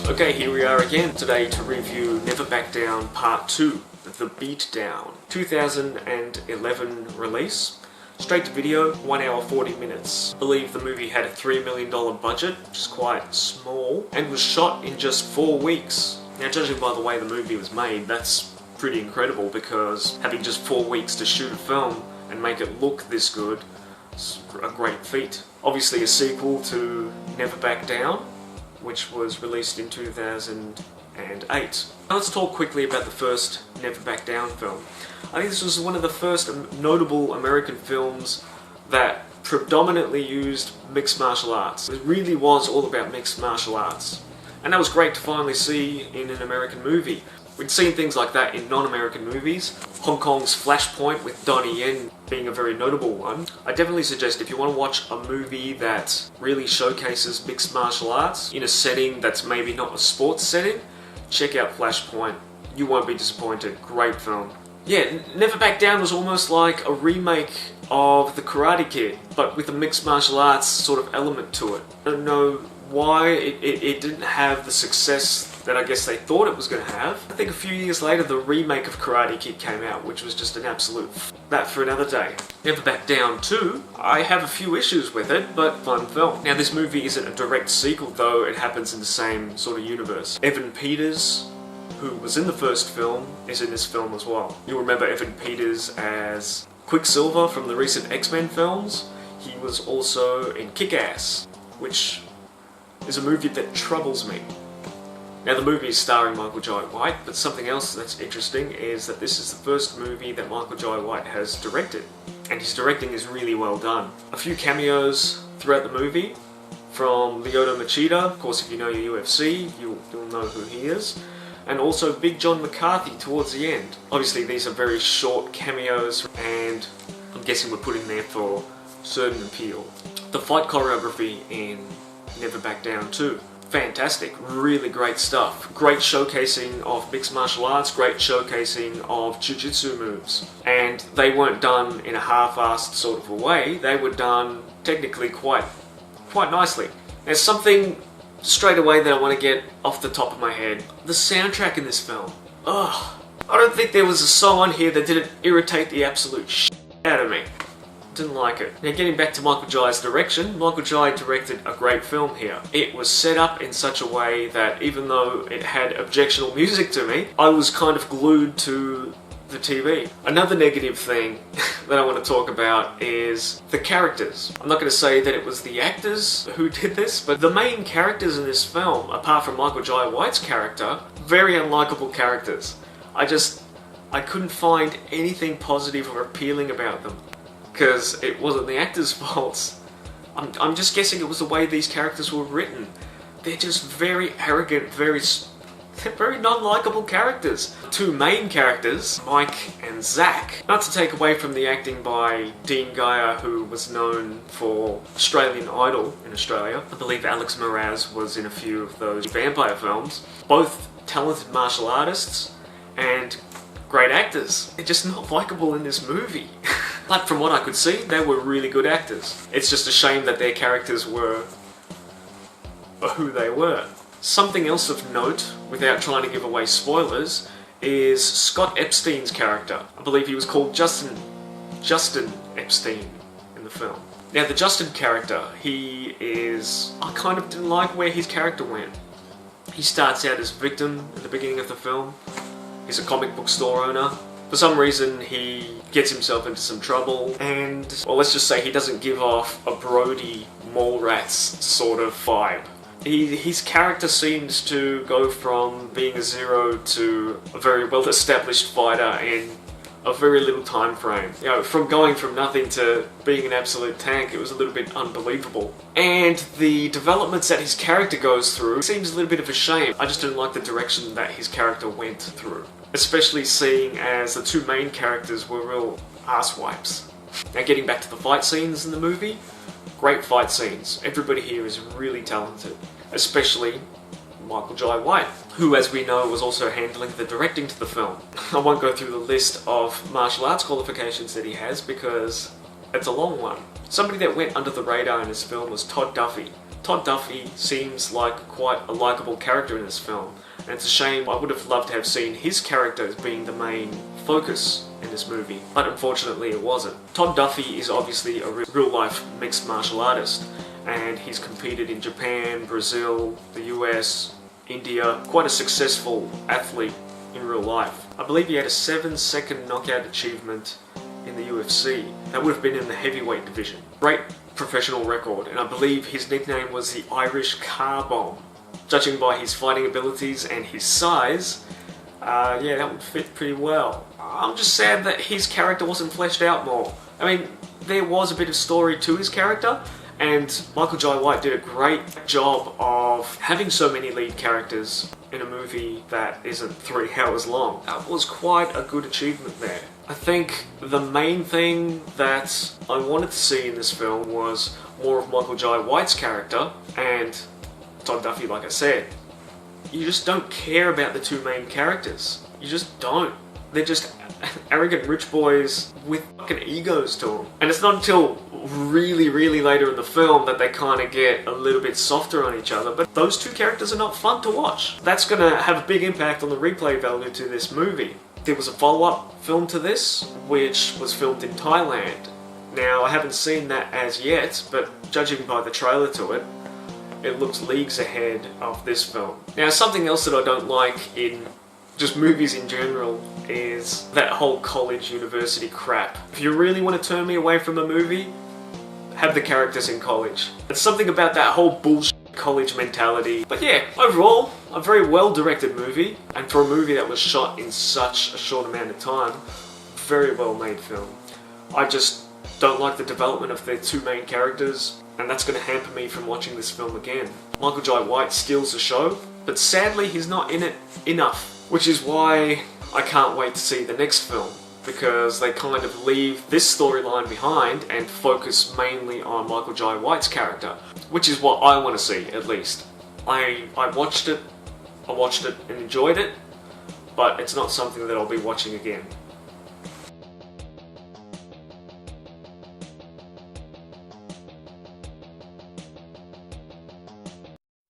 Okay, here we are again today to review Never Back Down Part 2, The Beatdown. 2011 release. Straight to video, 1 hour 40 minutes. I believe the movie had a $3 million budget, which is quite small, and was shot in just 4 weeks. Now, judging by the way the movie was made, that's pretty incredible, because having just 4 weeks to shoot a film and make it look this good is a great feat. Obviously a sequel to Never Back Down, which was released in 2008. Now let's talk quickly about the first Never Back Down film. I think this was one of the first notable American films that predominantly used mixed martial arts. It really was all about mixed martial arts. And that was great to finally see in an American movie. We'd seen things like that in non-American movies. Hong Kong's Flashpoint with Donnie Yen being a very notable one. I definitely suggest if you want to watch a movie that really showcases mixed martial arts in a setting that's maybe not a sports setting, check out Flashpoint. You won't be disappointed. Great film. Yeah, Never Back Down was almost like a remake of The Karate Kid, but with a mixed martial arts sort of element to it. I don't know why it didn't have the success that I guess they thought it was going to have. I think a few years later the remake of Karate Kid came out, which was just an absolute that for another day. Never Back Down 2, I have a few issues with it, but fun film. Now this movie isn't a direct sequel, though it happens in the same sort of universe. Evan Peters, who was in the first film, is in this film as well. You'll remember Evan Peters as Quicksilver from the recent X-Men films. He was also in Kick-Ass, which is a movie that troubles me. Now the movie is starring Michael Jai White, but something else that's interesting is that this is the first movie that Michael Jai White has directed, and his directing is really well done. A few cameos throughout the movie from Lyoto Machida. Of course, if you know your UFC, you'll know who he is. And also Big John McCarthy towards the end. Obviously these are very short cameos, and I'm guessing we're putting there for certain appeal. The fight choreography in Never Back Down 2. Fantastic, really great stuff. Great showcasing of mixed martial arts, great showcasing of jiu-jitsu moves. And they weren't done in a half-assed sort of a way, they were done technically quite nicely. There's something straight away that I want to get off the top of my head. The soundtrack in this film. Ugh. I don't think there was a song on here that didn't irritate the absolute shit out of me. Didn't like it. Now getting back to Michael Jai's direction, Michael Jai directed a great film here. It was set up in such a way that even though it had objectionable music to me, I was kind of glued to the TV. Another negative thing that I want to talk about is the characters. I'm not going to say that it was the actors who did this, but the main characters in this film, apart from Michael Jai White's character, very unlikable characters. I couldn't find anything positive or appealing about them. Because it wasn't the actors' faults. I'm just guessing it was the way these characters were written. They're just very arrogant, very non-likable characters. Two main characters, Mike and Zach. Not to take away from the acting by Dean Geyer, who was known for Australian Idol in Australia. I believe Alex Moraz was in a few of those vampire films. Both talented martial artists and great actors. They're just not likable in this movie. But from what I could see, they were really good actors. It's just a shame that their characters were who they were. Something else of note, without trying to give away spoilers, is Scott Epstein's character. I believe he was called Justin Epstein in the film. Now the Justin character, I kind of didn't like where his character went. He starts out as a victim at the beginning of the film. He's a comic book store owner. For some reason, he gets himself into some trouble, and, well, let's just say he doesn't give off a Brody Mallrats sort of vibe. His character seems to go from being a zero to a very well-established fighter in a very little time frame. You know, from going from nothing to being an absolute tank, it was a little bit unbelievable. And the developments that his character goes through seems a little bit of a shame. I just didn't like the direction that his character went through. Especially seeing as the two main characters were real asswipes. Now getting back to the fight scenes in the movie, great fight scenes. Everybody here is really talented, especially Michael Jai White, who, as we know, was also handling the directing to the film. I won't go through the list of martial arts qualifications that he has because it's a long one. Somebody that went under the radar in this film was Todd Duffy. Todd Duffy seems like quite a likeable character in this film, and it's a shame. I would have loved to have seen his character as being the main focus in this movie, but unfortunately it wasn't. Todd Duffy is obviously a real-life mixed martial artist, and he's competed in Japan, Brazil, the US, India, quite a successful athlete in real life. I believe he had a 7-second knockout achievement in the UFC. That would have been in the heavyweight division. Great professional record, and I believe his nickname was the Irish Car Bomb. Judging by his fighting abilities and his size, yeah, that would fit pretty well. I'm just sad that his character wasn't fleshed out more. I mean, there was a bit of story to his character, and Michael Jai White did a great job of having so many lead characters in a movie that isn't 3 hours long. That was quite a good achievement there. I think the main thing that I wanted to see in this film was more of Michael Jai White's character, and Todd Duffy, like I said. You just don't care about the two main characters. You just don't. They're just arrogant rich boys with fucking egos to them. And it's not until really later in the film that they kind of get a little bit softer on each other, but those two characters are not fun to watch. That's going to have a big impact on the replay value to this movie. There was a follow-up film to this, which was filmed in Thailand. Now, I haven't seen that as yet, but judging by the trailer to it, it looks leagues ahead of this film. Now, something else that I don't like in just movies in general is that whole college university crap. If you really want to turn me away from a movie, have the characters in college. There's something about that whole bullshit college mentality. But yeah, overall, a very well directed movie, and for a movie that was shot in such a short amount of time, very well made film. I just don't like the development of their two main characters, and that's going to hamper me from watching this film again. Michael Jai White steals the show, but sadly he's not in it enough. Which is why I can't wait to see the next film, because they kind of leave this storyline behind and focus mainly on Michael Jai White's character, which is what I want to see, at least. I watched it and enjoyed it, but it's not something that I'll be watching again.